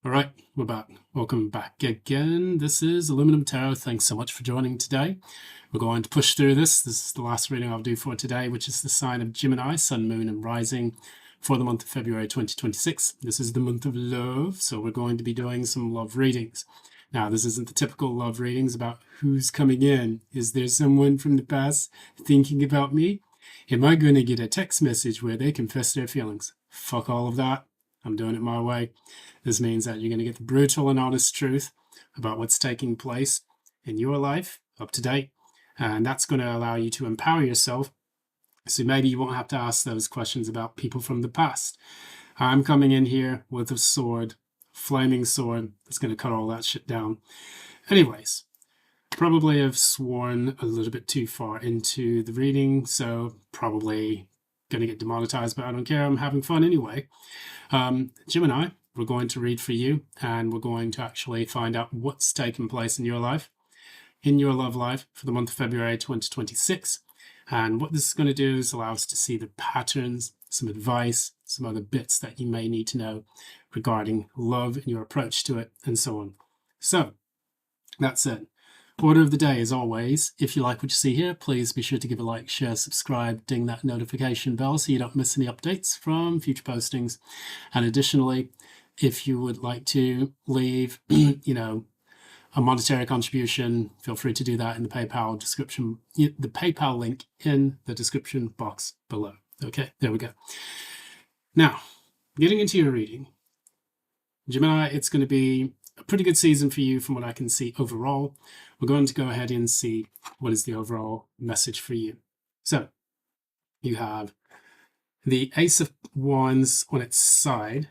All right, we're back. Welcome back again. This is Aluminum Tarot. Thanks so much for joining today. We're going to push through this. This is the last reading I'll do for today, which is the sign of Gemini, Sun, Moon, and Rising for the month of February 2026. This is the month of love, so we're going to be doing some love readings. Now, this isn't the typical love readings about who's coming in. Is there someone from the past thinking about me? Am I going to get a text message where they confess their feelings? Fuck all of that. I'm doing it my way. This means that you're going to get the brutal and honest truth about what's taking place in your life, up to date, and that's going to allow you to empower yourself. So maybe you won't have to ask those questions about people from the past. I'm coming in here with a sword, flaming sword, that's going to cut all that shit down. Anyways, probably have sworn a little bit too far into the reading, so probably going to get demonetized, but I don't care. I'm having fun anyway. Gemini, we're going to read for you, and we're going to actually find out what's taken place in your life, in your love life for the month of February 2026. And what this is going to do is allow us to see the patterns, some advice, some other bits that you may need to know regarding love and your approach to it, and so on. So, that's it. Order of the day, as always, if you like what you see here, please be sure to give a like, share, subscribe, ding that notification bell so you don't miss any updates from future postings. And additionally, if you would like to leave, a monetary contribution, feel free to do that in the PayPal description, the PayPal link in the description box below. Okay, there we go. Now, getting into your reading, Gemini, it's going to be a pretty good season for you from what I can see overall. We're going to go ahead and see what is the overall message for you. So you have the Ace of Wands on its side,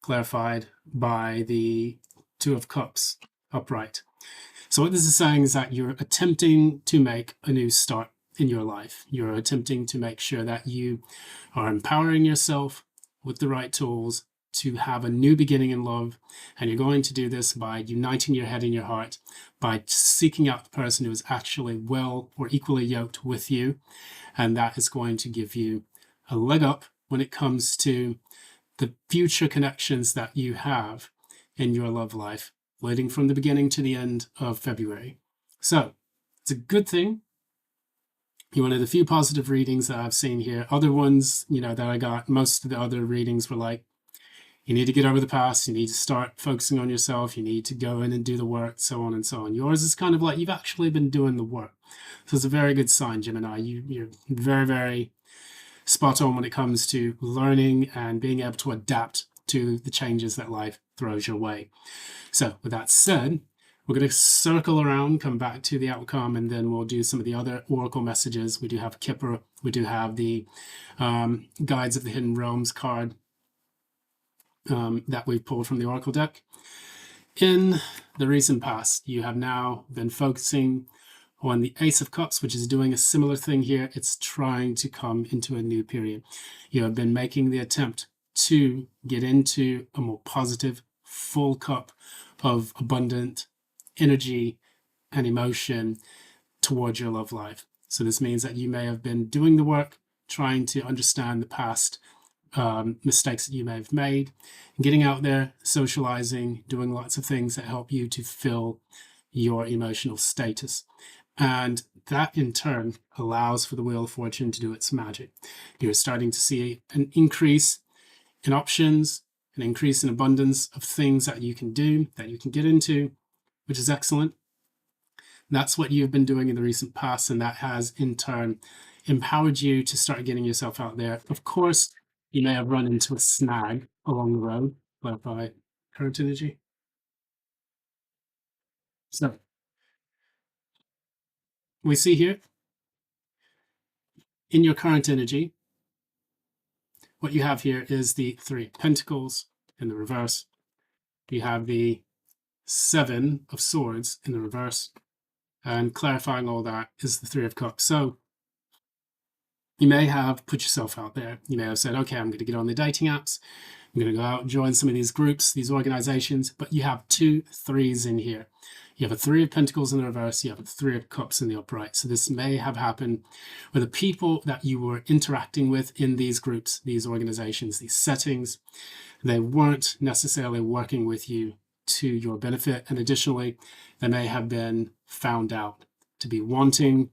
clarified by the Two of Cups upright. So what this is saying is that you're attempting to make a new start in your life. You're attempting to make sure that you are empowering yourself with the right tools to have a new beginning in love, and you're going to do this by uniting your head and your heart, by seeking out the person who is actually well or equally yoked with you, and that is going to give you a leg up when it comes to the future connections that you have in your love life, leading from the beginning to the end of February. So it's a good thing. You're one of the few positive readings that I've seen here. Other ones, that I got, most of the other readings were like, you need to get over the past, you need to start focusing on yourself, you need to go in and do the work, so on and so on. Yours is kind of like you've actually been doing the work. So it's a very good sign, Gemini. You're very, very spot on when it comes to learning and being able to adapt to the changes that life throws your way. So with that said, we're going to circle around, come back to the outcome, and then we'll do some of the other oracle messages. We do have Kipper, we do have the Guides of the Hidden Realms card that we've pulled from the Oracle deck. In the recent past, you have now been focusing on the Ace of Cups, which is doing a similar thing here. It's trying to come into a new period. You have been making the attempt to get into a more positive, full cup of abundant energy and emotion towards your love life. So this means that you may have been doing the work, trying to understand the past mistakes that you may have made, getting out there, socializing, doing lots of things that help you to fill your emotional status. And that in turn allows for the Wheel of Fortune to do its magic. You're starting to see an increase in options, an increase in abundance of things that you can do, that you can get into, which is excellent. That's what you've been doing in the recent past, and that has in turn empowered you to start getting yourself out there. Of course, you may have run into a snag along the road, led by current energy. So we see here in your current energy, what you have here is the Three of Pentacles in the reverse. You have the Seven of Swords in the reverse, and clarifying all that is the Three of Cups. So you may have put yourself out there. You may have said, okay, I'm going to get on the dating apps. I'm going to go out and join some of these groups, these organizations, but you have 2 3s in here. You have a 3 of Pentacles in the reverse, you have a 3 of Cups in the upright. So this may have happened with the people that you were interacting with in these groups, these organizations, these settings. They weren't necessarily working with you to your benefit. And additionally, they may have been found out to be wanting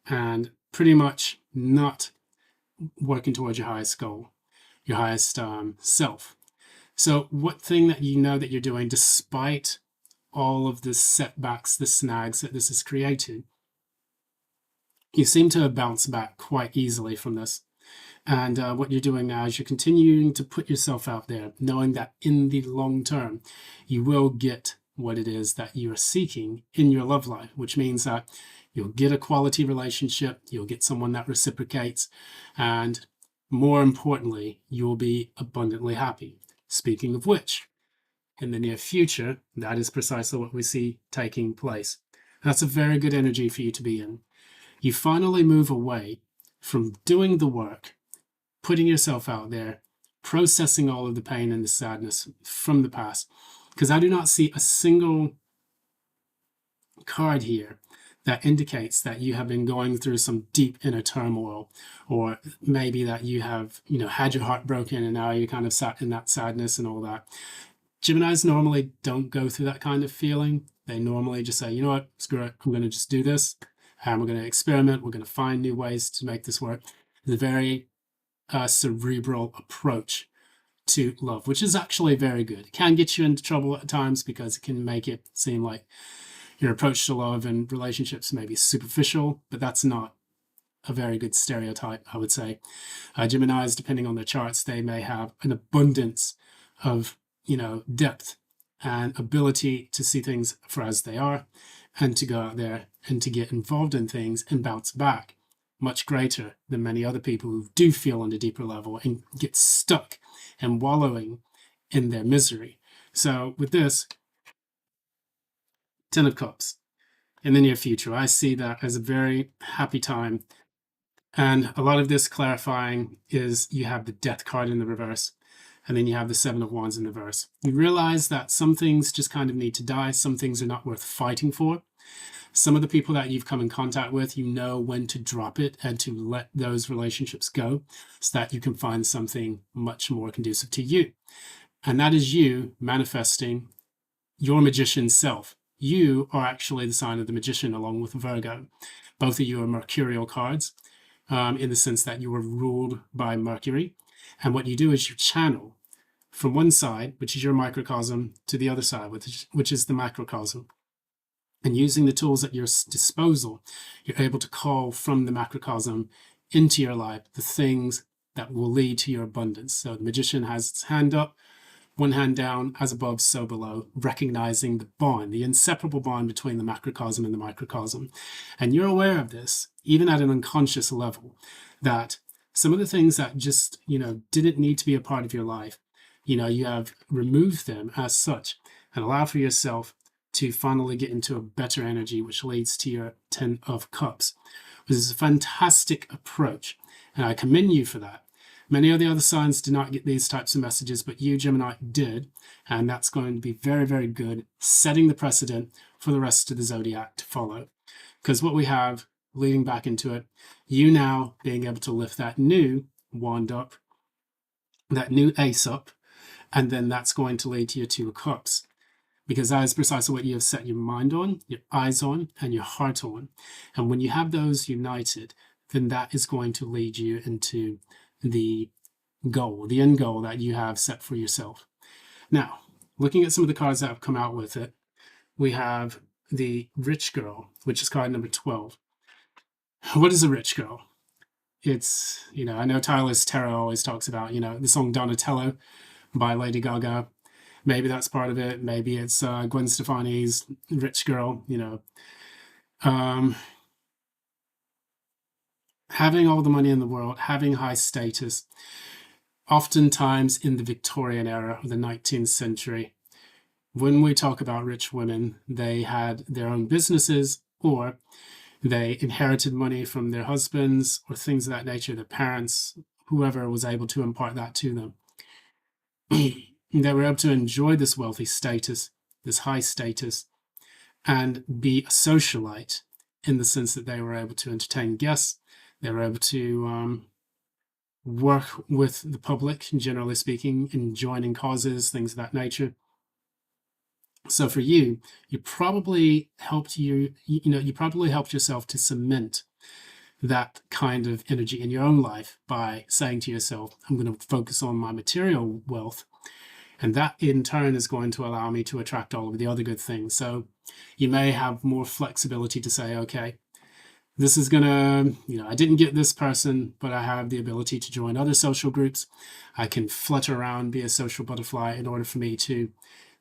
and pretty much not working towards your highest goal, your highest self. So what thing that you know that you're doing, despite all of the setbacks, the snags that this has created, you seem to have bounced back quite easily from this. And what you're doing now is you're continuing to put yourself out there, knowing that in the long term, you will get what it is that you are seeking in your love life, which means that you'll get a quality relationship, you'll get someone that reciprocates, and more importantly, you'll be abundantly happy. Speaking of which, in the near future, that is precisely what we see taking place. That's a very good energy for you to be in. You finally move away from doing the work, putting yourself out there, processing all of the pain and the sadness from the past. Because I do not see a single card here that indicates that you have been going through some deep inner turmoil, or maybe that you have, had your heart broken and now you're kind of sat in that sadness and all that. Geminis normally don't go through that kind of feeling. They normally just say, you know what, screw it, I'm going to just do this, and we're going to experiment, we're going to find new ways to make this work. It's a very cerebral approach to love, which is actually very good. It can get you into trouble at times because it can make it seem like your approach to love and relationships may be superficial, but that's not a very good stereotype, I would say. Geminis, depending on their charts, they may have an abundance of, depth and ability to see things for as they are, and to go out there and to get involved in things and bounce back much greater than many other people who do feel on a deeper level and get stuck and wallowing in their misery. So with this, 10 of Cups, in the near future, I see that as a very happy time. And a lot of this clarifying is you have the Death card in the reverse, and then you have the 7 of Wands in the reverse. You realize that some things just kind of need to die. Some things are not worth fighting for. Some of the people that you've come in contact with, you know when to drop it and to let those relationships go so that you can find something much more conducive to you. And that is you manifesting your magician self. You are actually the sign of the magician along with Virgo. Both of you are mercurial cards in the sense that you are ruled by Mercury. And what you do is you channel from one side, which is your microcosm, to the other side, which is the macrocosm. And using the tools at your disposal, you're able to call from the macrocosm into your life the things that will lead to your abundance. So the magician has its hand up, one hand down, as above, so below, recognizing the bond, the inseparable bond between the macrocosm and the microcosm. And you're aware of this, even at an unconscious level, that some of the things that just, didn't need to be a part of your life, you have removed them as such and allow for yourself to finally get into a better energy, which leads to your 10 of Cups, which is a fantastic approach. And I commend you for that. Many of the other signs did not get these types of messages, but you, Gemini, did. And that's going to be very, very good, setting the precedent for the rest of the zodiac to follow. Because what we have leading back into it, you now being able to lift that new wand up, that new ace up, and then that's going to lead to your 2 of Cups. Because that is precisely what you have set your mind on, your eyes on, and your heart on. And when you have those united, then that is going to lead you into the goal, the end goal that you have set for yourself. Now, looking at some of the cards that have come out with it, we have the Rich Girl, which is card number 12. What is a rich girl? It's, I know Tyler's Tarot always talks about, the song Donatello by Lady Gaga. Maybe that's part of it. Maybe it's Gwen Stefani's Rich Girl, having all the money in the world, having high status. Oftentimes in the Victorian era of the 19th century, when we talk about rich women, they had their own businesses, or they inherited money from their husbands or things of that nature, their parents, whoever was able to impart that to them. They were able to enjoy this wealthy status, this high status, and be a socialite in the sense that they were able to entertain guests. They were able to work with the public, generally speaking, in joining causes, things of that nature. So for you, you probably helped you probably helped yourself to cement that kind of energy in your own life by saying to yourself, I'm going to focus on my material wealth. And that in turn is going to allow me to attract all of the other good things. So you may have more flexibility to say, okay, this is going to, I didn't get this person, but I have the ability to join other social groups. I can flutter around, be a social butterfly in order for me to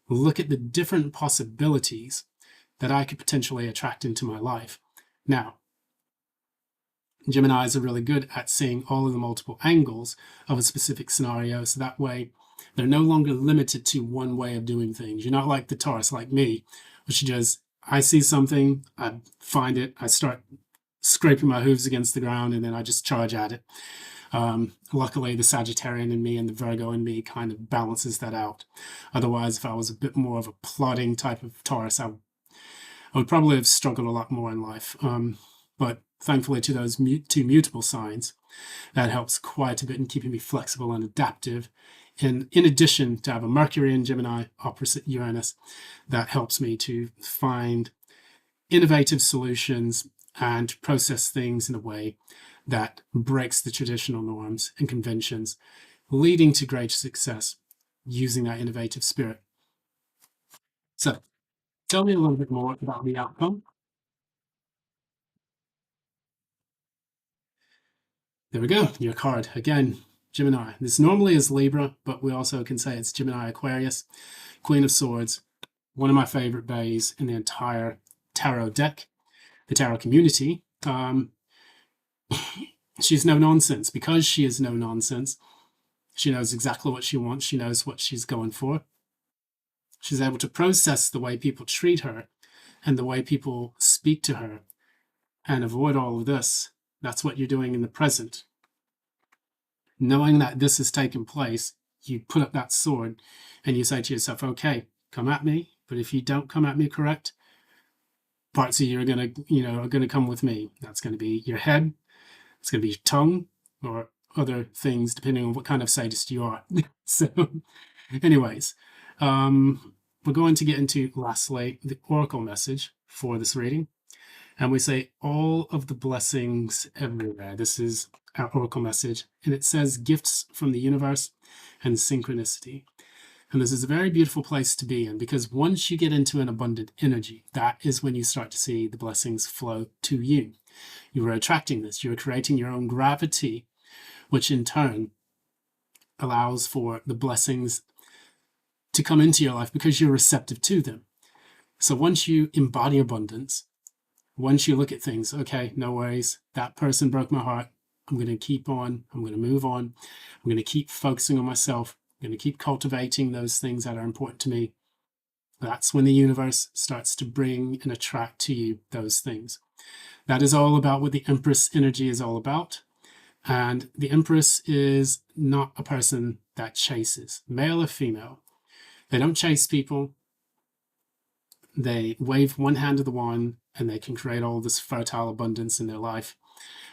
look at the different possibilities that I could potentially attract into my life. Now, Geminis are really good at seeing all of the multiple angles of a specific scenario. So that way, they're no longer limited to one way of doing things. You're not like the Taurus, like me, which just, I see something, I find it, I start scraping my hooves against the ground, and then I just charge at it. Luckily, the Sagittarian in me and the Virgo in me kind of balances that out. Otherwise, if I was a bit more of a plodding type of Taurus, I would probably have struggled a lot more in life. But thankfully, to those two mutable signs, that helps quite a bit in keeping me flexible and adaptive. And in addition to have a Mercury in Gemini opposite Uranus, that helps me to find innovative solutions and process things in a way that breaks the traditional norms and conventions, leading to great success using that innovative spirit. So, tell me a little bit more about the outcome. There we go, your card. Again, Gemini. This normally is Libra, but we also can say it's Gemini Aquarius, Queen of Swords, one of my favorite bays in the entire tarot deck, the tarot community. She's no nonsense. Because she is no nonsense, she knows exactly what she wants. She knows what she's going for. She's able to process the way people treat her and the way people speak to her and avoid all of this. That's what you're doing in the present. Knowing that this has taken place, you put up that sword and you say to yourself, okay, come at me. But if you don't come at me correct, parts of you are going to come with me. That's going to be your head. It's going to be your tongue or other things, depending on what kind of sadist you are. So anyways, we're going to get into, lastly, the oracle message for this reading. And we say, all of the blessings everywhere. This is our oracle message. And it says, gifts from the universe and synchronicity. And this is a very beautiful place to be in, because once you get into an abundant energy, that is when you start to see the blessings flow to you. You are attracting this. You're creating your own gravity, which in turn allows for the blessings to come into your life because you're receptive to them. So once you embody abundance, once you look at things, okay, no worries, that person broke my heart. I'm going to keep on. I'm going to move on. I'm going to keep focusing on myself. I'm going to keep cultivating those things that are important to me. That's when the universe starts to bring and attract to you those things. That is all about what the Empress energy is all about. And the Empress is not a person that chases, male or female. They don't chase people. They wave one hand to the wand and they can create all this fertile abundance in their life.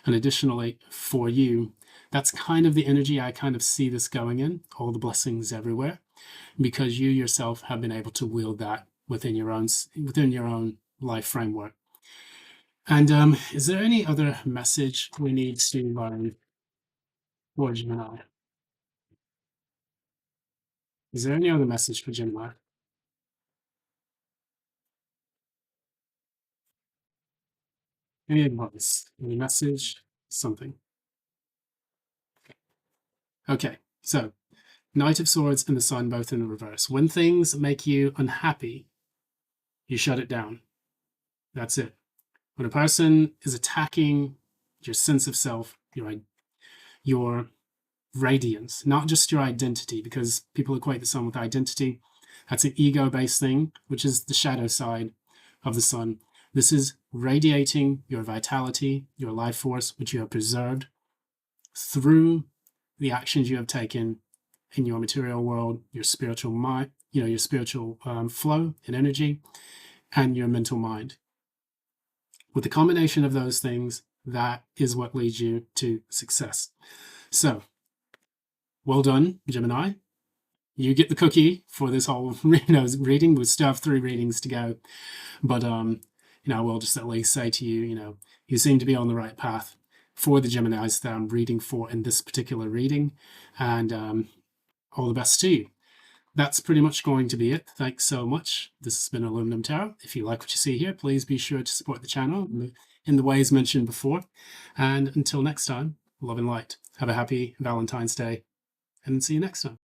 And additionally, for you, that's kind of the energy I kind of see this going in, all the blessings everywhere, because you yourself have been able to wield that within your own life framework. And is there any other message we need to learn for Gemini? Is there any other message for Gemini? Any advice? Any message? Something? Okay, so Knight of Swords and the Sun both in the reverse. When things make you unhappy, you shut it down. That's it. When a person is attacking your sense of self, your radiance, not just your identity, because people equate the sun with identity. That's an ego-based thing, which is the shadow side of the sun. This is radiating your vitality, your life force, which you have preserved through the actions you have taken in your material world, your spiritual mind, your spiritual flow and energy, and your mental mind. With the combination of those things, that is what leads you to success. So, well done, Gemini. You get the cookie for this whole reading. We still have 3 readings to go, but I will just at least say to you, you seem to be on the right path for the Geminis that I'm reading for in this particular reading, and all the best to you. That's pretty much going to be it. Thanks so much. This has been Aluminum Tarot. If you like what you see here, please be sure to support the channel in the ways mentioned before. And until next time, love and light. Have a happy Valentine's Day, and see you next time.